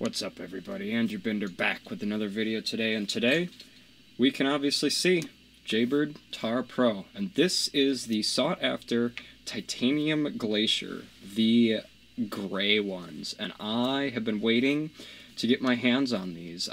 What's up, everybody? Andrew Binder back with another video today, and today we can obviously see Jaybird Tarah Pro, and this is the sought-after Titanium Glacier, the gray ones, and I have been waiting to get my hands on these.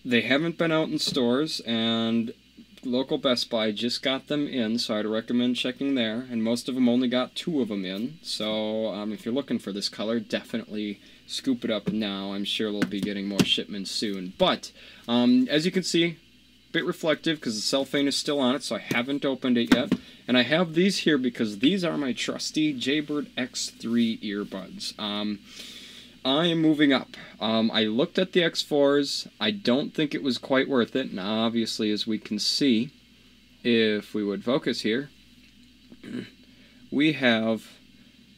They haven't been out in stores, and local Best Buy just got them in, so I'd recommend checking there, and most of them only got 2 of them in, so if you're looking for this color, definitely scoop it up now. I'm sure we'll be getting more shipments soon. But as you can see, a bit reflective because the cellophane is still on it, so I haven't opened it yet. And I have these here because these are my trusty Jaybird X3 earbuds. I am moving up. I looked at the X4s. I don't think it was quite worth it. And obviously, as we can see, if we would focus here, we have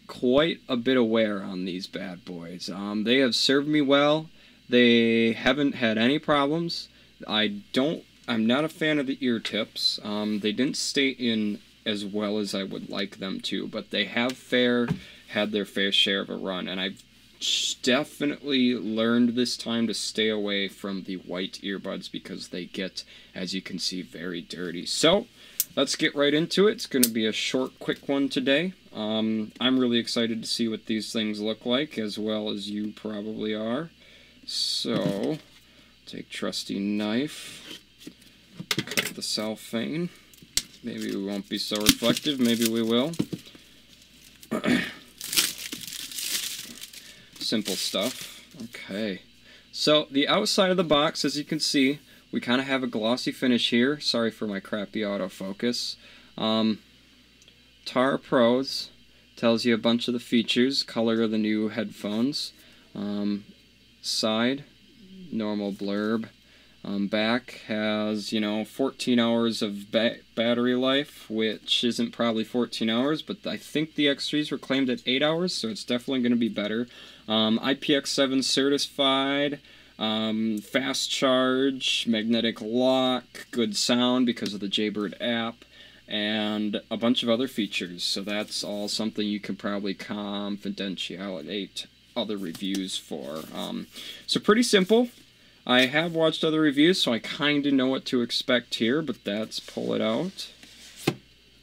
quite a bit of wear on these bad boys. They have served me well. They haven't had any problems. I'm not a fan of the ear tips. They didn't stay in as well as I would like them to, but they have had their fair share of a run, and I've definitely learned this time to stay away from the white earbuds because they get, as you can see, very dirty. So let's get right into it. It's going to be a short, quick one today. I'm really excited to see what these things look like, as well as you probably are. So, take trusty knife, cut the cellophane. Maybe we won't be so reflective, maybe we will. Simple stuff. Okay. So, the outside of the box, as you can see, we kind of have a glossy finish here. Sorry for my crappy autofocus. Tarah Pros tells you a bunch of the features, color of the new headphones, side, normal blurb, back has, 14 hours of battery life, which isn't probably 14 hours, but I think the X3s were claimed at 8 hours, so it's definitely going to be better. IPX7 certified, fast charge, magnetic lock, good sound because of the Jaybird app, and a bunch of other features. So that's all something you can probably confidentiate other reviews for. So pretty simple. I have watched other reviews, so I kind of know what to expect here, but let's pull it out.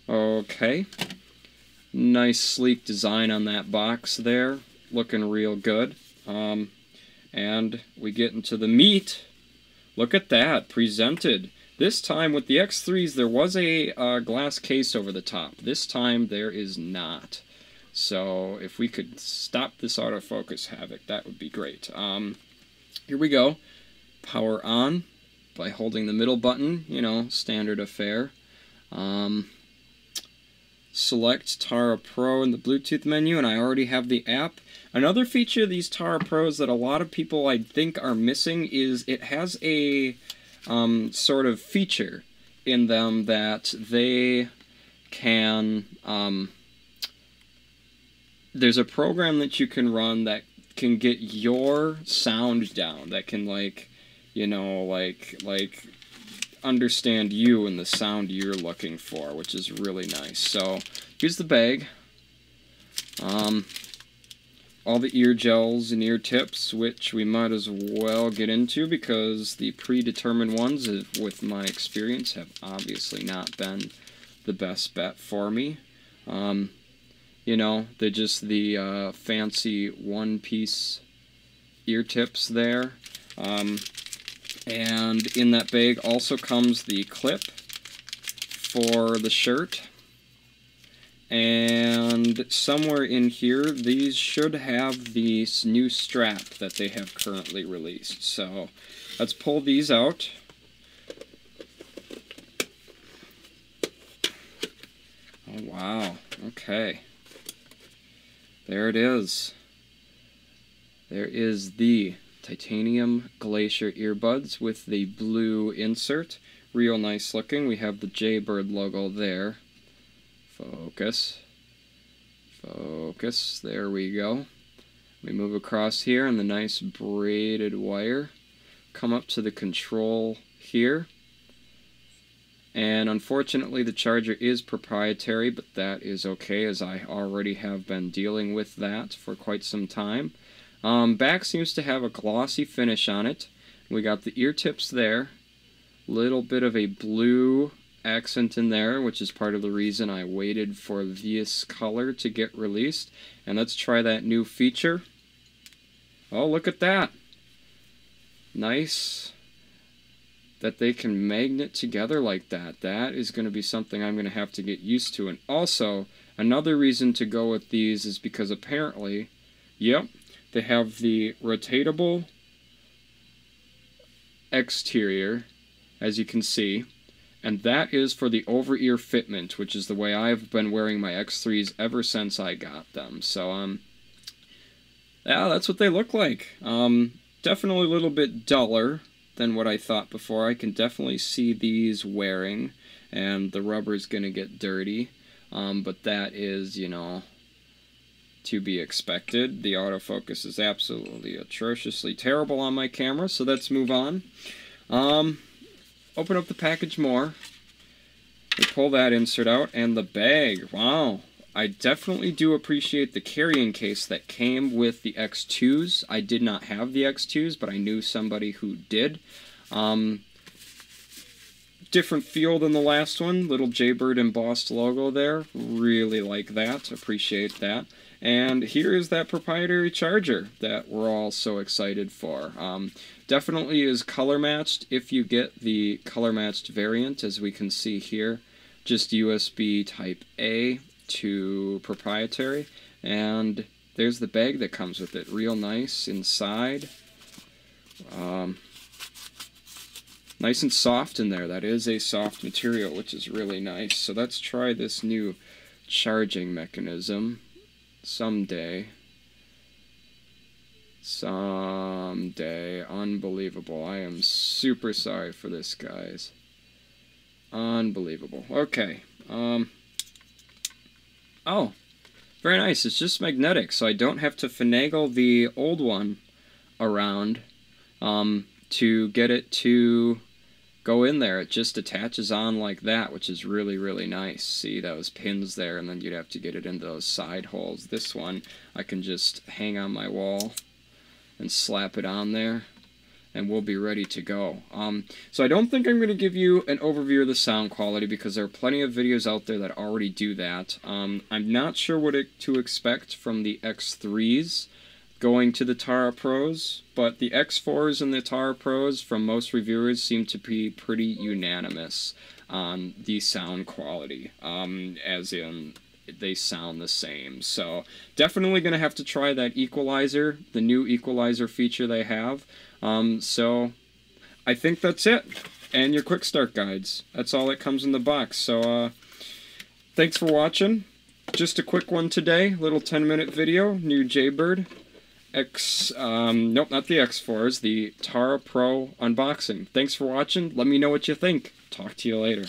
Okay. Nice sleek design on that box there. Looking real good. And we get into the meat. Look at that, presented. This time with the X3s, there was a glass case over the top. This time there is not. So if we could stop this autofocus havoc, that would be great. Here we go. Power on by holding the middle button, standard affair. Select Tarah Pro in the Bluetooth menu, and I already have the app. Another feature of these Tarah Pros that a lot of people I think are missing is it has a sort of feature in them that they can, there's a program that you can run that can get your sound down, that can understand you and the sound you're looking for, which is really nice. So here's the bag. All the ear gels and ear tips, which we might as well get into because the predetermined ones, with my experience, have obviously not been the best bet for me. They're just the fancy one-piece ear tips there. And in that bag also comes the clip for the shirt. And somewhere in here, these should have the new strap that they have currently released. So let's pull these out. Oh, wow. Okay. There it is. There is the Titanium Glacier earbuds with the blue insert. Real nice looking. We have the Jaybird logo there. Focus. Focus. There we go. We move across here and the nice braided wire. Come up to the control here. And unfortunately the charger is proprietary, but that is okay as I already have been dealing with that for quite some time. Back seems to have a glossy finish on it. We got the ear tips there. Little bit of a blue accent in there, which is part of the reason I waited for this color to get released. And let's try that new feature. Oh, look at that. Nice that they can magnet together like that. That is going to be something I'm going to have to get used to. And also, another reason to go with these is because apparently, yep, they have the rotatable exterior, as you can see, and that is for the over-ear fitment, which is the way I've been wearing my X3s ever since I got them. So, yeah, that's what they look like. Definitely a little bit duller than what I thought before. I can definitely see these wearing, and the rubber's gonna get dirty, but that is, you know, to be expected. The autofocus is absolutely atrociously terrible on my camera, so let's move on. Open up the package more. We pull that insert out, and the bag. Wow. I definitely do appreciate the carrying case that came with the X2s. I did not have the X2s, but I knew somebody who did. Different feel than the last one. Little Jaybird embossed logo there. Really like that. Appreciate that. And here is that proprietary charger that we're all so excited for. Definitely is color matched if you get the color matched variant, as we can see here. Just USB Type A to proprietary, and there's the bag that comes with it. Real nice inside. Nice and soft in there. That is a soft material, which is really nice. So let's try this new charging mechanism someday. Someday. Unbelievable. I am super sorry for this, guys. Unbelievable. Okay. Oh, very nice. It's just magnetic, so I don't have to finagle the old one around to get it to go in there. It just attaches on like that, which is really, really nice. See those pins there, and then you'd have to get it into those side holes. This one, I can just hang on my wall and slap it on there, and we'll be ready to go. So I don't think I'm going to give you an overview of the sound quality because there are plenty of videos out there that already do that. I'm not sure what to expect from the X3s going to the Tarah Pros, but the X4s and the Tarah Pros from most reviewers seem to be pretty unanimous on the sound quality, as in they sound the same. So definitely going to have to try that equalizer, the new equalizer feature they have. So I think that's it. And your quick start guides. That's all that comes in the box. So thanks for watching. Just a quick one today. Little 10-minute video. New Jaybird nope, not the X4s. The Tarah Pro unboxing. Thanks for watching. Let me know what you think. Talk to you later.